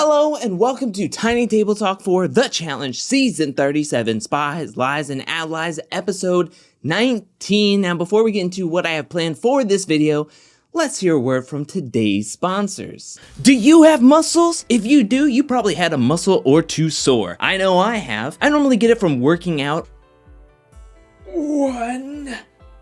Hello and welcome to Tiny Table Talk for The Challenge Season 37, Spies, Lies, and Allies, Episode 19. Now before we get into what I have planned for this video, let's hear a word from today's sponsors. Do you have muscles? If you do, you probably had a muscle or two sore. I know I have. I normally get it from working out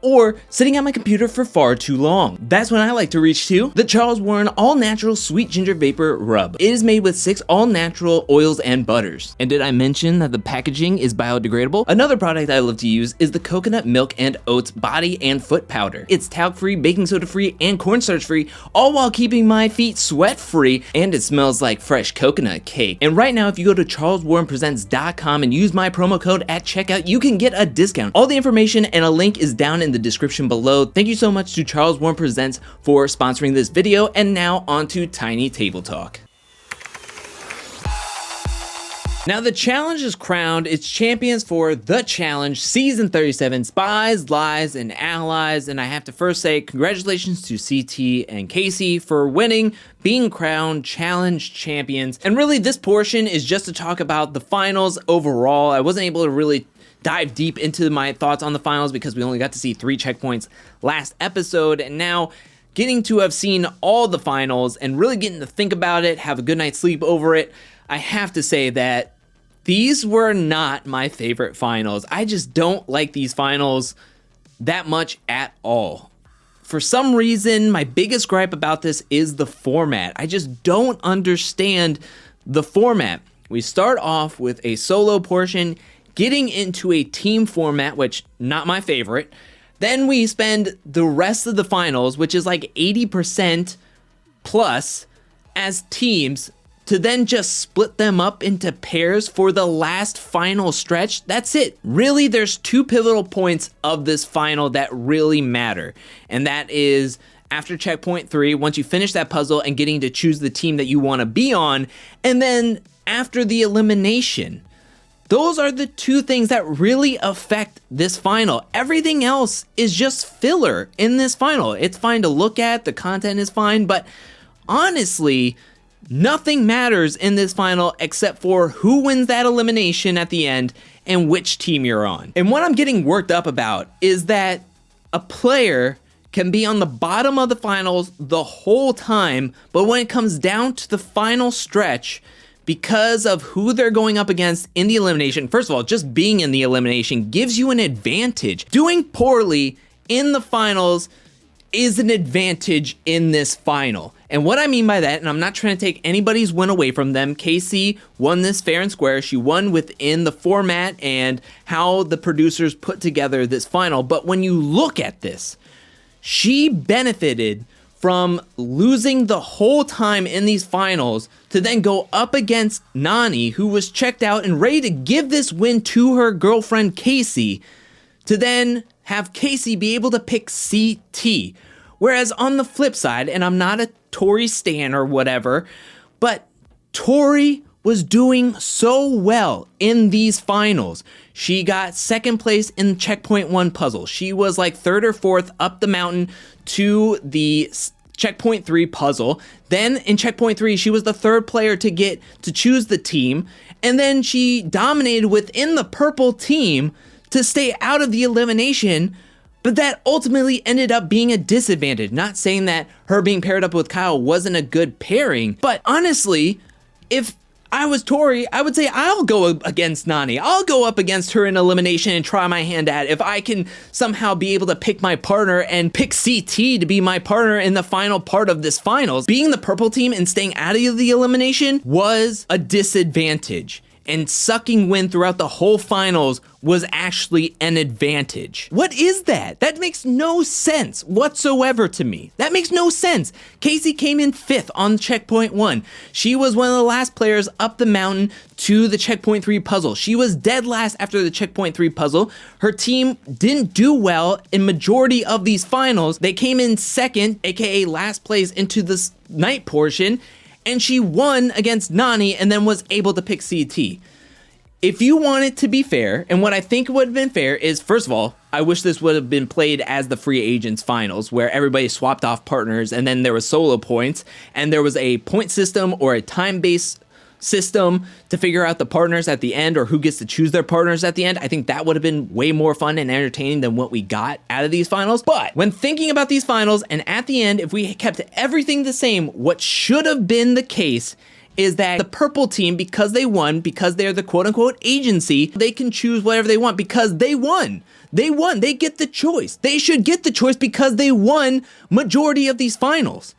or sitting at my computer for far too long. That's when I like to reach to the Charles Warren All-Natural Sweet Ginger Vapor Rub. It is made with 6 all-natural oils and butters. And did I mention that the packaging is biodegradable? Another product I love to use is the Coconut Milk and Oats Body and Foot Powder. It's talc-free, baking soda-free, and cornstarch-free, all while keeping my feet sweat-free, and it smells like fresh coconut cake. And right now, if you go to charleswarrenpresents.com and use my promo code at checkout, you can get a discount. All the information and a link is down in the description below. Thank you so much to Charles Warren Presents for sponsoring this video, and now on to Tiny Table Talk. Now the challenge is crowned its champions for The Challenge Season 37, Spies, Lies, and Allies, and I have to first say congratulations to CT and Casey for winning, being crowned challenge champions. And really this portion is just to talk about the finals overall. I wasn't able to really dive deep into my thoughts on the finals because we only got to see 3 checkpoints last episode, and now getting to have seen all the finals and really getting to think about it, have a good night's sleep over it, I have to say that these were not my favorite finals. I just don't like these finals that much at all. For some reason, my biggest gripe about this is the format. I just don't understand the format. We start off with a solo portion, getting into a team format, which not my favorite. Then we spend the rest of the finals, which is like 80% plus, as teams, to then just split them up into pairs for the last final stretch. That's it. Really, there's 2 pivotal points of this final that really matter. And that is after checkpoint 3, once you finish that puzzle and getting to choose the team that you want to be on, and then after the elimination. Those are the 2 things that really affect this final. Everything else is just filler in this final. It's fine to look at, the content is fine, but honestly, nothing matters in this final except for who wins that elimination at the end and which team you're on. And what I'm getting worked up about is that a player can be on the bottom of the finals the whole time, but when it comes down to the final stretch, because of who they're going up against in the elimination, first of all, just being in the elimination gives you an advantage. Doing poorly in the finals is an advantage in this final. And what I mean by that, and I'm not trying to take anybody's win away from them, Casey won this fair and square. She won within the format and how the producers put together this final. But when you look at this, she benefited from losing the whole time in these finals to then go up against Nani, who was checked out and ready to give this win to her girlfriend Casey, to then have Casey be able to pick CT. Whereas on the flip side, and I'm not a Tori stan or whatever, but Tori was doing so well in these finals. She got 2nd place in checkpoint 1 puzzle. She was like 3rd or 4th up the mountain to the checkpoint 3 puzzle. Then in checkpoint 3, she was the 3rd player to get to choose the team. And then she dominated within the purple team to stay out of the elimination. But that ultimately ended up being a disadvantage. Not saying that her being paired up with Kyle wasn't a good pairing, but honestly, if I was Tori, I would say I'll go against Nani. I'll go up against her in elimination and try my hand at it. If I can somehow be able to pick my partner and pick CT to be my partner in the final part of this finals, being the purple team and staying out of the elimination was a disadvantage. And sucking wind throughout the whole finals was actually an advantage. What is that? That makes no sense whatsoever to me. That makes no sense. Casey came in 5th on checkpoint 1. She was one of the last players up the mountain to the checkpoint 3 puzzle. She was dead last after the checkpoint 3 puzzle. Her team didn't do well in majority of these finals. They came in 2nd, aka last place into this night portion, and she won against Nani and then was able to pick CT. If you want it to be fair, and what I think would have been fair is, first of all, I wish this would have been played as the free agents finals, where everybody swapped off partners and then there was solo points, and there was a point system or a time-based system to figure out the partners at the end, or who gets to choose their partners at the end, I think that would have been way more fun and entertaining than what we got out of these finals. But when thinking about these finals, and at the end, if we kept everything the same, what should have been the case is that the purple team, because they won, because they're the quote-unquote agency, they can choose whatever they want because they won. They won. They get the choice. They should get the choice because they won majority of these finals.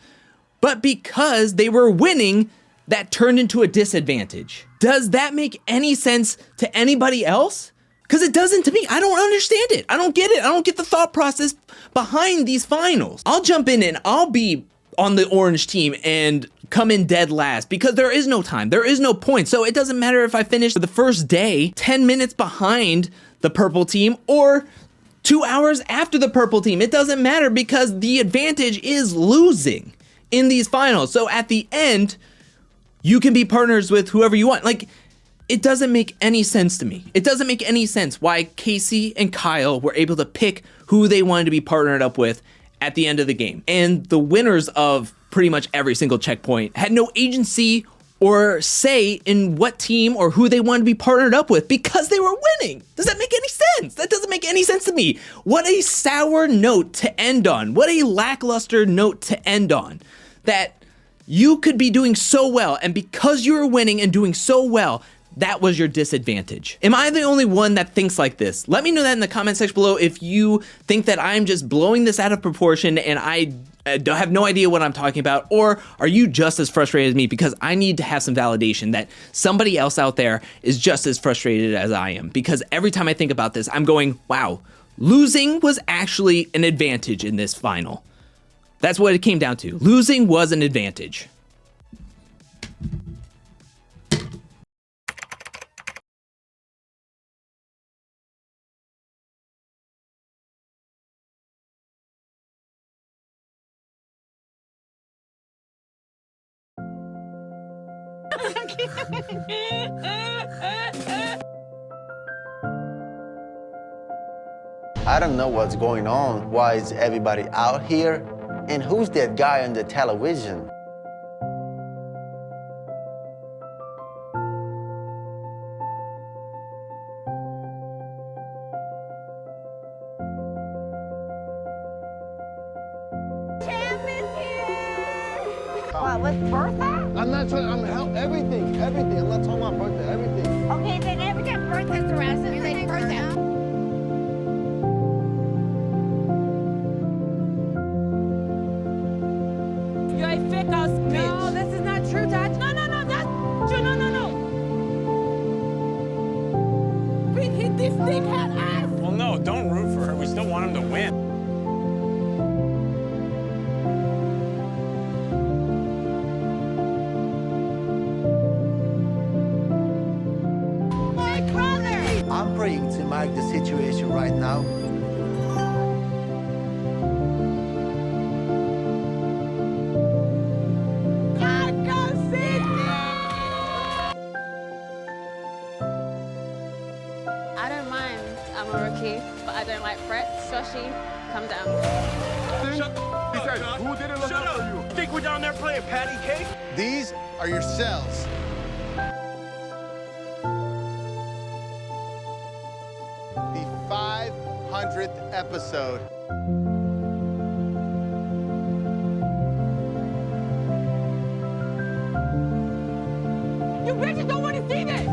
But because they were winning, that turned into a disadvantage. Does that make any sense to anybody else? Because it doesn't to me. I don't understand it. I don't get it. I don't get the thought process behind these finals. I'll jump in and I'll be on the orange team and come in dead last because there is no time. There is no point. So it doesn't matter if I finish the first day 10 minutes behind the purple team or 2 hours after the purple team. It doesn't matter because the advantage is losing in these finals. So at the end, you can be partners with whoever you want. Like, it doesn't make any sense to me. It doesn't make any sense why Casey and Kyle were able to pick who they wanted to be partnered up with at the end of the game. And the winners of pretty much every single checkpoint had no agency or say in what team or who they wanted to be partnered up with because they were winning. Does that make any sense? That doesn't make any sense to me. What a sour note to end on. What a lackluster note to end on. That you could be doing so well, and because you were winning and doing so well, that was your disadvantage. Am I the only one that thinks like this? Let me know that in the comment section below if you think that I'm just blowing this out of proportion and I have no idea what I'm talking about, or are you just as frustrated as me? Because I need to have some validation that somebody else out there is just as frustrated as I am. Because every time I think about this, I'm going, wow, losing was actually an advantage in this final. That's what it came down to. Losing was an advantage. I don't know what's going on. Why is everybody out here? And who's that guy on the television? Champ is here! What, what's birthday? I'm not trying, everything. I'm not talking about birthday, everything. Okay, then every time birthday's around, so you say birthday. You're a fake ass bitch. No, this is not true, Dad. No, that's true. No. Pete hit this dickhead ass. Well, no, don't root for her. We still want him to win. My brother! I'm praying to mark the situation right now. I don't mind, I'm a rookie, but I don't like threats. Shoshi, come down. He said, who didn't look up for you? Think we're down there playing patty cake? These are your cells. The 500th episode. You bitches don't want to see this.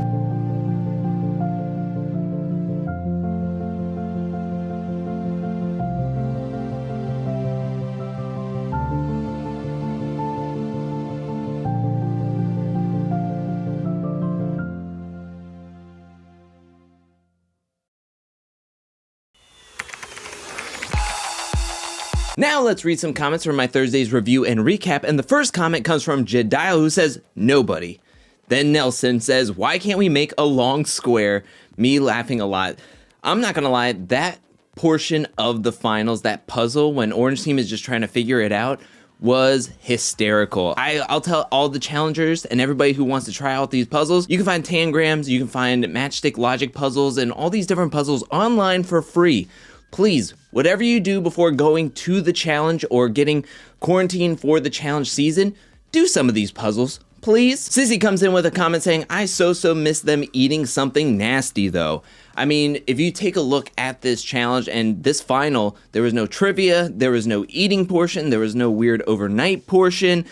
Now let's read some comments from my Thursday's review and recap, and the first comment comes from Jediah, who says, nobody. Then Nelson says, why can't we make a long square? Me laughing a lot. I'm not gonna lie, that portion of the finals, that puzzle, when Orange Team is just trying to figure it out, was hysterical. I'll tell all the challengers and everybody who wants to try out these puzzles, you can find tangrams, you can find matchstick logic puzzles, and all these different puzzles online for free. Please, whatever you do before going to the challenge or getting quarantined for the challenge season, do some of these puzzles. please? Sissy comes in with a comment saying, I so miss them eating something nasty though. I mean, if you take a look at this challenge and this final, there was no trivia, there was no eating portion, there was no weird overnight portion.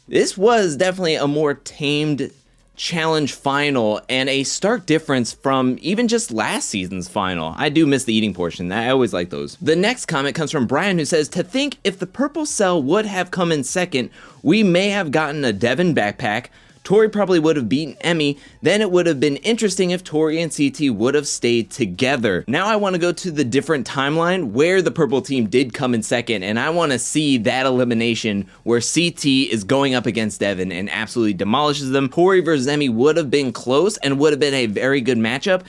This was definitely a more tamed challenge final and a stark difference from even just last season's final. I do miss the eating portion. I always like those. The next comment comes from Brian, who says, to think if the purple cell would have come in second, we may have gotten a Devin backpack. Tori probably would have beaten Emmy. Then it would have been interesting if Tori and CT would have stayed together. Now I want to go to the different timeline where the purple team did come in second, and I want to see that elimination where CT is going up against Devin and absolutely demolishes them. Tori versus Emmy would have been close and would have been a very good matchup.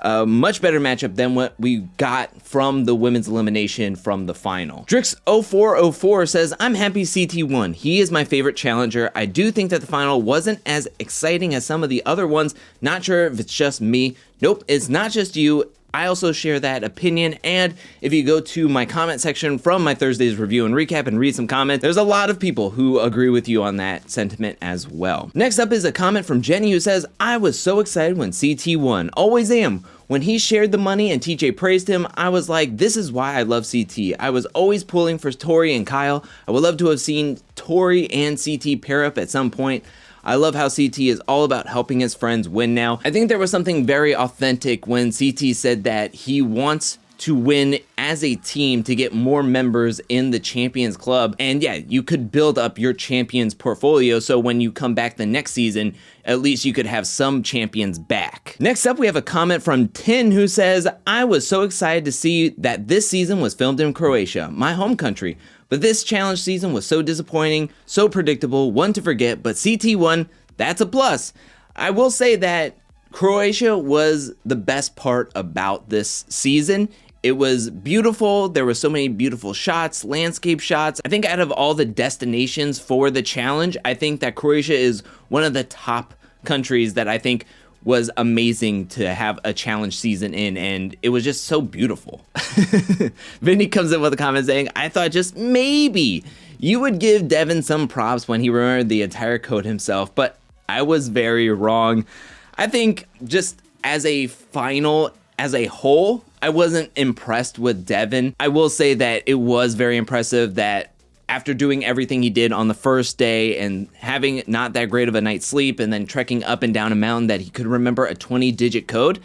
A much better matchup than what we got from the women's elimination from the final. Drix0404 says, I'm happy CT won. He is my favorite challenger. I do think that the final wasn't as exciting as some of the other ones. Not sure if it's just me. Nope, it's not just you. I also share that opinion, and if you go to my comment section from my Thursday's review and recap and read some comments, there's a lot of people who agree with you on that sentiment as well. Next up is a comment from Jenny who says, I was so excited when CT won. Always am. When he shared the money and TJ praised him, I was like, this is why I love CT. I was always pulling for Tori and Kyle. I would love to have seen Tori and CT pair up at some point. I love how CT is all about helping his friends win now. I think there was something very authentic when CT said that he wants to win as a team to get more members in the Champions Club. And yeah, you could build up your Champions portfolio so when you come back the next season, at least you could have some champions back. Next up, we have a comment from Tin who says, I was so excited to see that this season was filmed in Croatia, my home country. But this challenge season was so disappointing, so predictable, one to forget, but CT won, that's a plus. I will say that Croatia was the best part about this season. It was beautiful. There were so many beautiful shots, landscape shots. I think out of all the destinations for the challenge, I think that Croatia is one of the top countries that I think was amazing to have a challenge season in, and it was just so beautiful. Vinny comes in with a comment saying, I thought just maybe you would give Devin some props when he remembered the entire code himself, but I was very wrong. I think just as a final, as a whole, I wasn't impressed with Devin. I will say that it was very impressive that after doing everything he did on the first day and having not that great of a night's sleep and then trekking up and down a mountain, that he could remember a 20-digit code.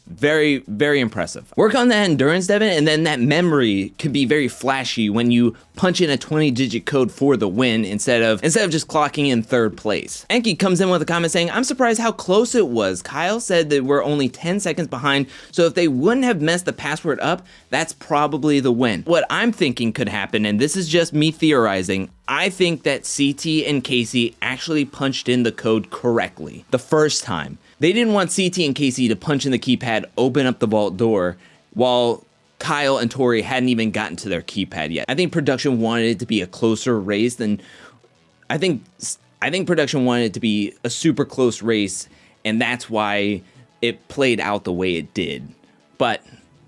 Very, very impressive. Work on that endurance, Devin, and then that memory could be very flashy when you punch in a 20-digit code for the win instead of just clocking in third place. Enki comes in with a comment saying, I'm surprised how close it was. Kyle said that we're only 10 seconds behind, so if they wouldn't have messed the password up, that's probably the win. What I'm thinking could happen, and this is just me theorizing, I think that CT and Casey actually punched in the code correctly the first time. They didn't want CT and Casey to punch in the keypad, open up the vault door, while Kyle and Tori hadn't even gotten to their keypad yet. I think production wanted it to be a closer race than... I think production wanted it to be a super close race, and that's why it played out the way it did. But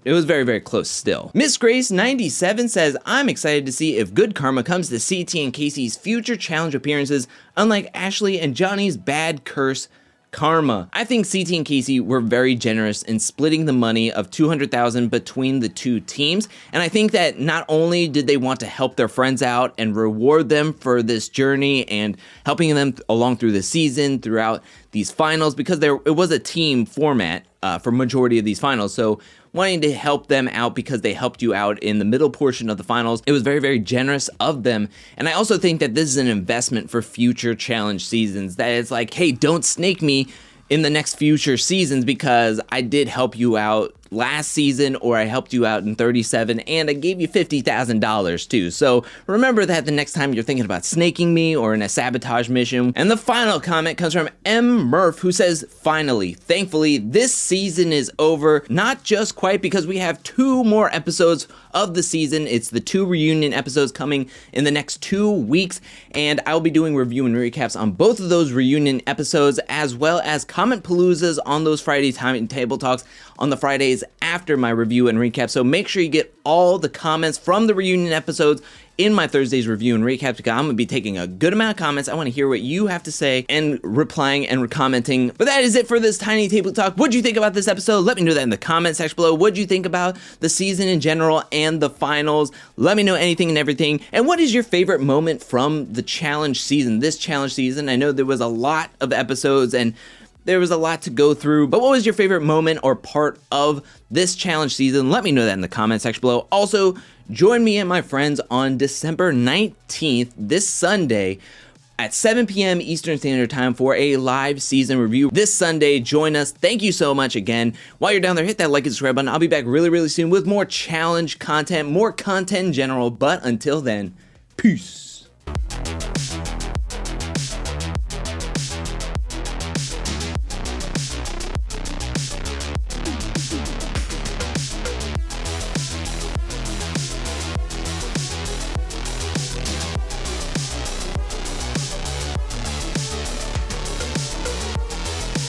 it was very, very close still. Miss Grace 97 says, I'm excited to see if good karma comes to CT and Casey's future challenge appearances, unlike Ashley and Johnny's bad curse karma. I think CT and Casey were very generous in splitting the money of $200,000 between the two teams, and I think that not only did they want to help their friends out and reward them for this journey and helping them along through the season, throughout these finals, because it was a team format for majority of these finals, so wanting to help them out because they helped you out in the middle portion of the finals. It was very, very generous of them. And I also think that this is an investment for future challenge seasons. That it's like, hey, don't snake me in the next future seasons because I did help you out last season, or I helped you out in 37 and I gave you $50,000 too. So remember that the next time you're thinking about snaking me or in a sabotage mission. And the final comment comes from M. Murph, who says, finally, thankfully, this season is over. Not just quite, because we have 2 more episodes of the season. It's the 2 reunion episodes coming in the next 2 weeks, and I'll be doing review and recaps on both of those reunion episodes, as well as comment paloozas on those Friday timetable talks on the Fridays Thursdays after my review and recap. So make sure you get all the comments from the reunion episodes in my Thursday's review and recap, because I'm going to be taking a good amount of comments. I want to hear what you have to say and replying and commenting. But that is it for this tiny table talk. What do you think about this episode? Let me know that in the comment section below. What do you think about the season in general and the finals? Let me know anything and everything. And what is your favorite moment from the challenge season, this challenge season? I know there was a lot of episodes and there was a lot to go through, but what was your favorite moment or part of this challenge season? Let me know that in the comment section below. Also, join me and my friends on December 19th, this Sunday, at 7 p.m. Eastern Standard Time for a live season review. This Sunday, join us. Thank you so much again. While you're down there, hit that like and subscribe button. I'll be back really, really soon with more challenge content, more content in general. But until then, peace.